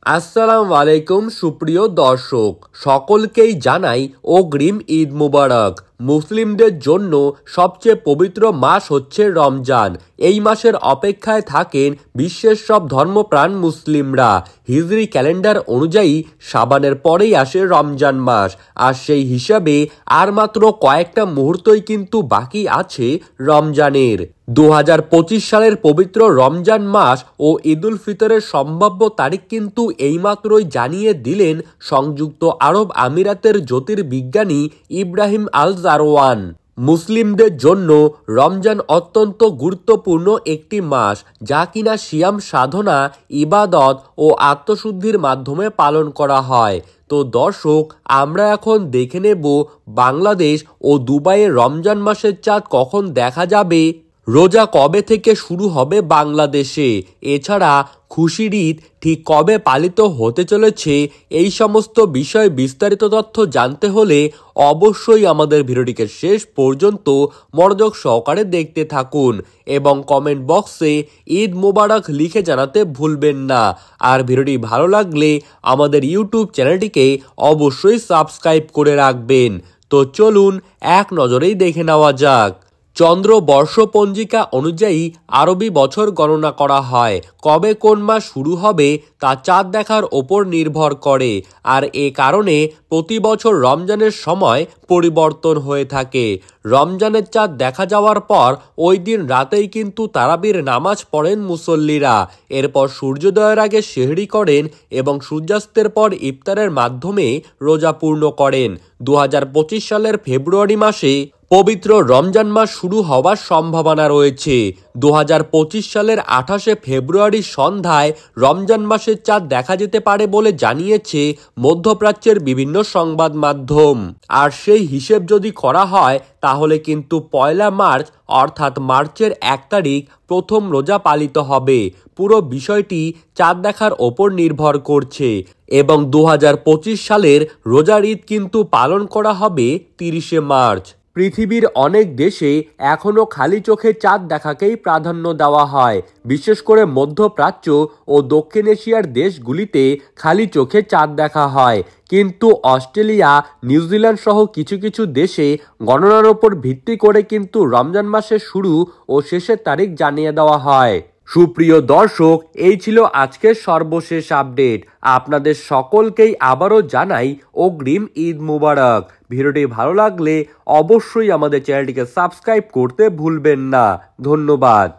আসসালামু আলাইকুম সুপ্রিয় দর্শক, সকলকেই জানাই অগ্রিম ঈদ মুবারক। মুসলিমদের জন্য সবচেয়ে পবিত্র মাস হচ্ছে রমজান। এই মাসের অপেক্ষায় থাকেন বিশ্বের সব ধর্মপ্রাণ মুসলিমরা। হিজরি ক্যালেন্ডার অনুযায়ী শাবানের পরেই আসে রমজান মাস, আর সেই হিসাবে আর মাত্র কয়েকটা মুহূর্তই কিন্তু বাকি আছে রমজানের। 2025 সালের পবিত্র রমজান মাস ও ঈদুল ফিতরের সম্ভাব্য তারিখ কিন্তু এইমাত্রই জানিয়ে দিলেন সংযুক্ত আরব আমিরাতের জ্যোতির্বিজ্ঞানী ইব্রাহিম আল জারওয়ান। মুসলিমদের জন্য রমজান অত্যন্ত গুরুত্বপূর্ণ একটি মাস, যা কিনা সিয়াম সাধনা, ইবাদত ও আত্মশুদ্ধির মাধ্যমে পালন করা হয়। তো দর্শক, আমরা এখন দেখে নেব বাংলাদেশ ও দুবাইয়ের রমজান মাসের চাঁদ কখন দেখা যাবে, রোজা কবে থেকে শুরু হবে বাংলাদেশে, এছাড়া খুশির ঈদ ঠিক কবে পালিত হতে চলেছে। এই সমস্ত বিষয়ে বিস্তারিত তথ্য জানতে হলে অবশ্যই আমাদের ভিডিওটিকে শেষ পর্যন্ত মনোযোগ সহকারে দেখতে থাকুন এবং কমেন্ট বক্সে ঈদ মোবারক লিখে জানাতে ভুলবেন না। আর ভিডিওটি ভালো লাগলে আমাদের ইউটিউব চ্যানেলটিকে অবশ্যই সাবস্ক্রাইব করে রাখবেন। তো চলুন এক নজরেই দেখে নেওয়া যাক। চন্দ্র বর্ষপঞ্জিকা অনুযায়ী আরবি বছর গণনা করা হয়। কবে কোন মাস শুরু হবে তা চাঁদ দেখার ওপর নির্ভর করে, আর এ কারণে প্রতি বছর রমজানের সময় পরিবর্তন হয়ে থাকে। রমজানের চাঁদ দেখা যাওয়ার পর ওই দিন রাতেই কিন্তু তারাবির নামাজ পড়েন মুসল্লিরা। এরপর সূর্যোদয়ের আগে সেহরি করেন এবং সূর্যাস্তের পর ইফতারের মাধ্যমে রোজা পূর্ণ করেন। 2025 সালের ফেব্রুয়ারি মাসে পবিত্র রমজান মাস শুরু হওয়ার সম্ভাবনা রয়েছে। 2025 সালের 28শে ফেব্রুয়ারি সন্ধ্যায় রমজান মাসের চাঁদ দেখা যেতে পারে বলে জানিয়েছে মধ্যপ্রাচ্যের বিভিন্ন সংবাদ মাধ্যম। আর সেই হিসেব যদি করা হয় তাহলে কিন্তু 1 মার্চ অর্থাৎ মার্চের 1 তারিখ প্রথম রোজা পালিত হবে। পুরো বিষয়টি চাঁদ দেখার ওপর নির্ভর করছে এবং 2025 সালের রোজার ঈদ কিন্তু পালন করা হবে 30শে মার্চ। পৃথিবীর অনেক দেশে এখনও খালি চোখে চাঁদ দেখাকেই প্রাধান্য দেওয়া হয়। বিশেষ করে মধ্যপ্রাচ্য ও দক্ষিণ এশিয়ার দেশগুলিতে খালি চোখে চাঁদ দেখা হয়, কিন্তু অস্ট্রেলিয়া, নিউজিল্যান্ড সহ কিছু কিছু দেশে গণনার ওপর ভিত্তি করে কিন্তু রমজান মাসের শুরু ও শেষের তারিখ জানিয়ে দেওয়া হয়। সুপ্রিয় দর্শক, এই ছিল আজকের সর্বশেষ আপডেট। আপনাদের সকলকেই আবারও জানাই অগ্রিম ঈদ মুবারক। ভিডিওটি ভালো লাগলে অবশ্যই আমাদের চ্যানেলটিকে সাবস্ক্রাইব করতে ভুলবেন না। ধন্যবাদ।